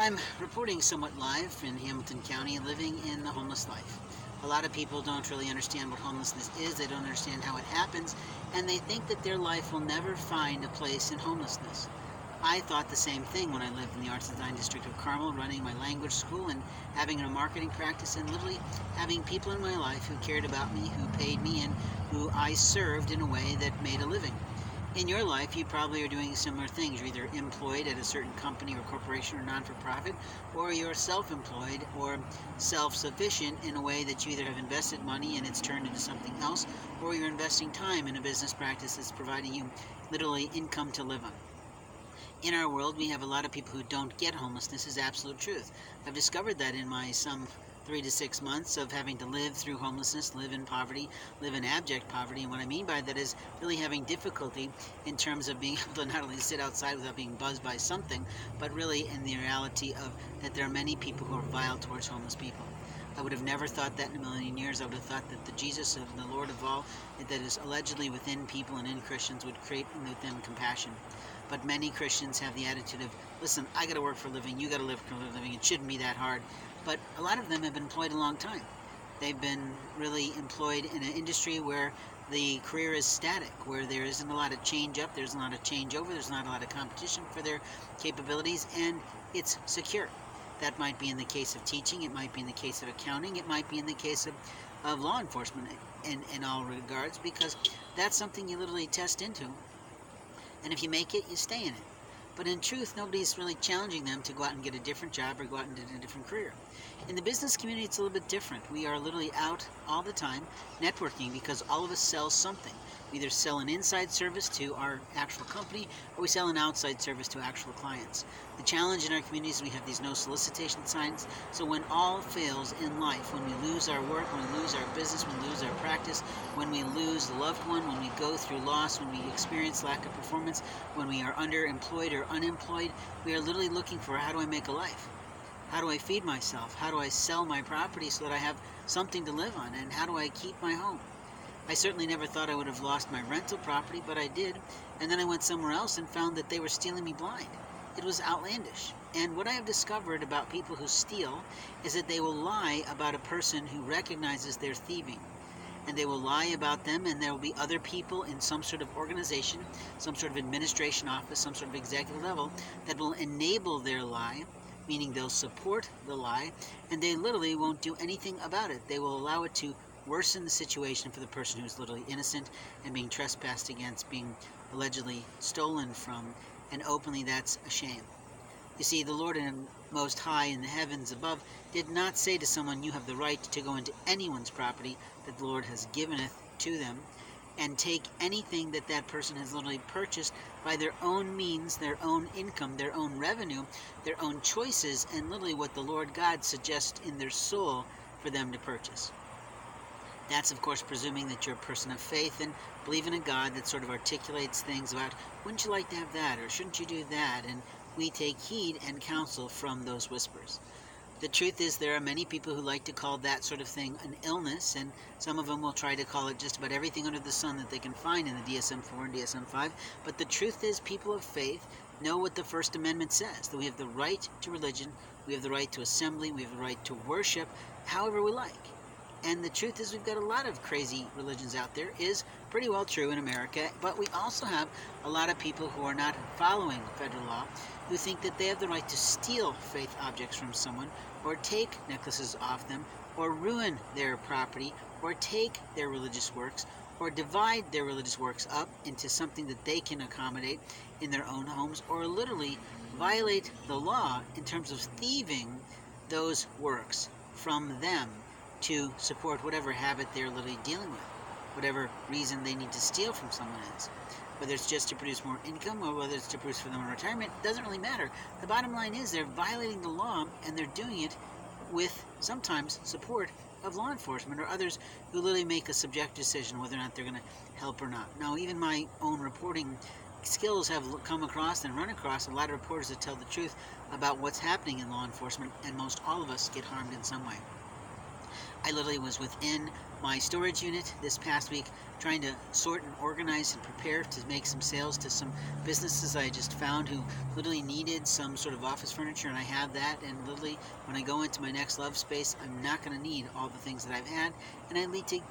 I'm reporting somewhat live in Hamilton County, living in the homeless life. A lot of people don't really understand what homelessness is, they don't understand how it happens, and they think that their life will never find a place in homelessness. I thought the same thing when I lived in the Arts and Design District of Carmel, running my language school and having a marketing practice, and literally having people in my life who cared about me, who paid me, and who I served in a way that made a living. In your life, you probably are doing similar things. You're either employed at a certain company or corporation or non-for-profit, or you're self-employed or self-sufficient in a way that you either have invested money and it's turned into something else, or you're investing time in a business practice that's providing you literally income to live on. In our world, we have a lot of people who don't get homelessness is absolute truth. I've discovered that in my some 3 to 6 months of having to live through homelessness, live in poverty, live in abject poverty. And what I mean by that is really having difficulty in terms of being able to not only sit outside without being buzzed by something, but really in the reality of that there are many people who are vile towards homeless people. I would have never thought that in a million years. I would have thought that the Jesus of the Lord of all, that is allegedly within people and in Christians, would create within compassion. But many Christians have the attitude of, listen, I got to work for a living, you got to live for a living, it shouldn't be that hard. But a lot of them have been employed a long time. They've been really employed in an industry where the career is static, where there isn't a lot of change up, there's a lot of changeover, there's not a lot of competition for their capabilities, and it's secure. That might be in the case of teaching, it might be in the case of accounting, it might be in the case of law enforcement in all regards, because that's something you literally test into. And if you make it, you stay in it. But in truth, nobody's really challenging them to go out and get a different job or go out and get a different career. In the business community, it's a little bit different. We are literally out all the time networking because all of us sell something. We either sell an inside service to our actual company or we sell an outside service to actual clients. The challenge in our community is we have these no solicitation signs. So when all fails in life, when we lose our work, when we lose our business, when we lose our practice, when we lose a loved one, when we go through loss, when we experience lack of performance, when we are underemployed or unemployed, we are literally looking for, how do I make a life? How do I feed myself? How do I sell my property so that I have something to live on? And how do I keep my home? I certainly never thought I would have lost my rental property, but I did. And then I went somewhere else and found that they were stealing me blind. It was outlandish. And what I have discovered about people who steal is that they will lie about a person who recognizes they're thieving. And they will lie about them, and there will be other people in some sort of organization, some sort of administration office, some sort of executive level that will enable their lie, meaning they'll support the lie, and they literally won't do anything about it. They will allow it to worsen the situation for the person who's literally innocent and being trespassed against, being allegedly stolen from, and openly that's a shame. You see, the Lord and Most High in the heavens above did not say to someone, you have the right to go into anyone's property that the Lord has giveneth to them, and take anything that that person has literally purchased by their own means, their own income, their own revenue, their own choices, and literally what the Lord God suggests in their soul for them to purchase. That's, of course, presuming that you're a person of faith and believe in a God that sort of articulates things about, wouldn't you like to have that, or shouldn't you do that? And we take heed and counsel from those whispers. The truth is there are many people who like to call that sort of thing an illness, and some of them will try to call it just about everything under the sun that they can find in the DSM-4 and DSM-5. But the truth is people of faith know what the First Amendment says, that we have the right to religion, we have the right to assembly, we have the right to worship however we like. And the truth is we've got a lot of crazy religions out there, is pretty well true in America, but we also have a lot of people who are not following federal law, who think that they have the right to steal faith objects from someone, or take necklaces off them, or ruin their property, or take their religious works, or divide their religious works up into something that they can accommodate in their own homes, or literally violate the law in terms of thieving those works from them to support whatever habit they're literally dealing with, whatever reason they need to steal from someone else. Whether it's just to produce more income or whether it's to produce for them in retirement, doesn't really matter. The bottom line is they're violating the law, and they're doing it with sometimes support of law enforcement or others who literally make a subjective decision whether or not they're going to help or not. Now, even my own reporting skills have come across and run across a lot of reporters that tell the truth about what's happening in law enforcement, and most all of us get harmed in some way. I literally was within my storage unit this past week, trying to sort and organize and prepare to make some sales to some businesses I just found who literally needed some sort of office furniture, and I have that. And literally, when I go into my next love space, I'm not going to need all the things that I've had, and I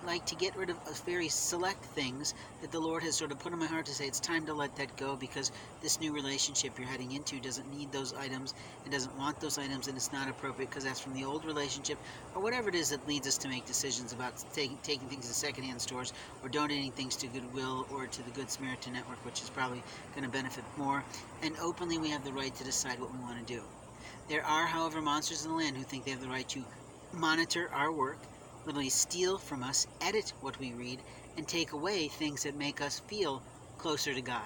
like to get rid of very select things that the Lord has sort of put in my heart to say it's time to let that go, because this new relationship you're heading into doesn't need those items, it doesn't want those items, and it's not appropriate because that's from the old relationship, or whatever it is that leads us to make decisions about taking things to secondhand stores or donating things to Goodwill or to the Good Samaritan Network, which is probably going to benefit more. And openly, we have the right to decide what we want to do. There are, however, monsters in the land who think they have the right to monitor our work, literally steal from us, edit what we read, and take away things that make us feel closer to God.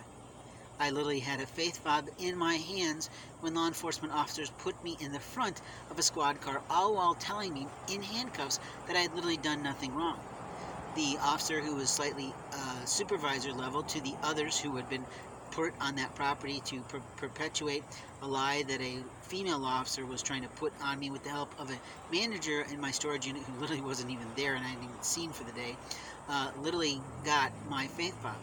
I literally had a faith fob in my hands when law enforcement officers put me in the front of a squad car, all while telling me in handcuffs that I had literally done nothing wrong. The officer who was slightly supervisor level to the others who had been put on that property to perpetuate a lie that a female law officer was trying to put on me with the help of a manager in my storage unit who literally wasn't even there and I hadn't even seen for the day, literally got my faith fob.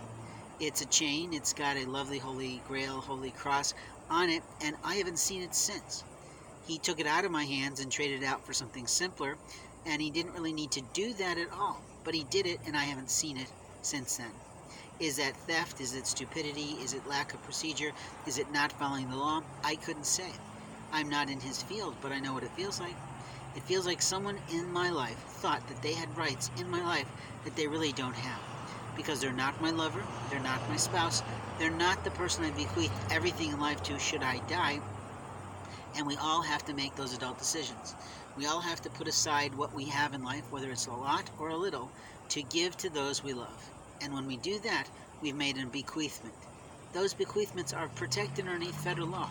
It's a chain, it's got a lovely Holy Grail, Holy Cross on it, and I haven't seen it since. He took it out of my hands and traded it out for something simpler, and he didn't really need to do that at all, but he did it and I haven't seen it since then. Is that theft? Is it stupidity? Is it lack of procedure? Is it not following the law? I couldn't say. I'm not in his field, but I know what it feels like. It feels like someone in my life thought that they had rights in my life that they really don't have. Because they're not my lover, they're not my spouse, they're not the person I bequeath everything in life to should I die, and we all have to make those adult decisions. We all have to put aside what we have in life, whether it's a lot or a little, to give to those we love. And when we do that, we've made a bequeathment. Those bequeathments are protected underneath federal law.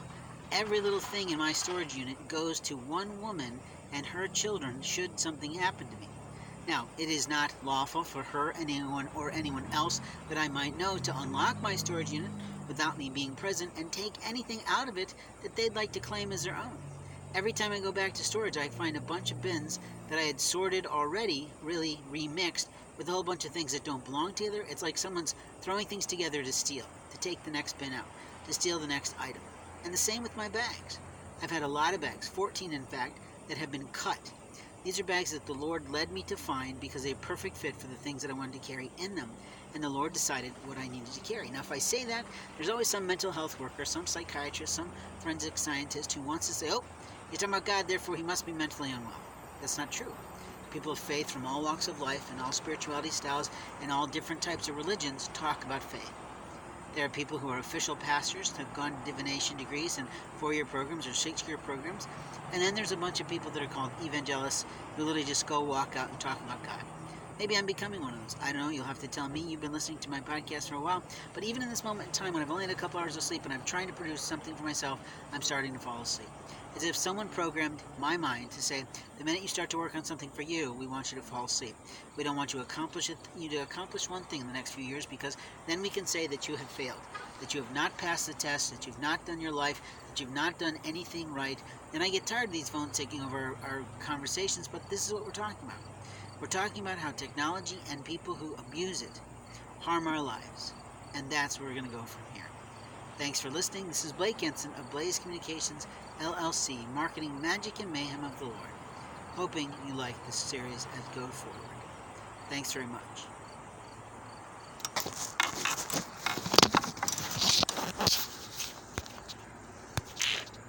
Every little thing in my storage unit goes to one woman and her children should something happen to me. Now, it is not lawful for her and anyone else that I might know to unlock my storage unit without me being present and take anything out of it that they'd like to claim as their own. Every time I go back to storage, I find a bunch of bins that I had sorted already, really remixed, with a whole bunch of things that don't belong together. It's like someone's throwing things together to steal, to take the next bin out, to steal the next item. And the same with my bags. I've had a lot of bags, 14 in fact, that have been cut. These are bags that the Lord led me to find because they're a perfect fit for the things that I wanted to carry in them. And the Lord decided what I needed to carry. Now, if I say that, there's always some mental health worker, some psychiatrist, some forensic scientist who wants to say, oh, you're talking about God, therefore he must be mentally unwell. That's not true. People of faith from all walks of life and all spirituality styles and all different types of religions talk about faith. There are people who are official pastors that have gone to divination degrees and 4-year programs or 6-year programs. And then there's a bunch of people that are called evangelists who literally just go walk out and talk about God. Maybe I'm becoming one of those. I don't know. You'll have to tell me. You've been listening to my podcast for a while. But even in this moment in time when I've only had a couple hours of sleep and I'm trying to produce something for myself, I'm starting to fall asleep. It's as if someone programmed my mind to say, the minute you start to work on something for you, we want you to fall asleep. We don't want you to accomplish one thing in the next few years, because then we can say that you have failed, that you have not passed the test, that you've not done your life, that you've not done anything right. And I get tired of these phones taking over our conversations, but this is what we're talking about. We're talking about how technology and people who abuse it harm our lives. And that's where we're going to go from here. Thanks for listening. This is Blake Ensign of Blaze Communications, LLC, marketing magic and mayhem of the Lord. Hoping you like this series as go forward. Thanks very much.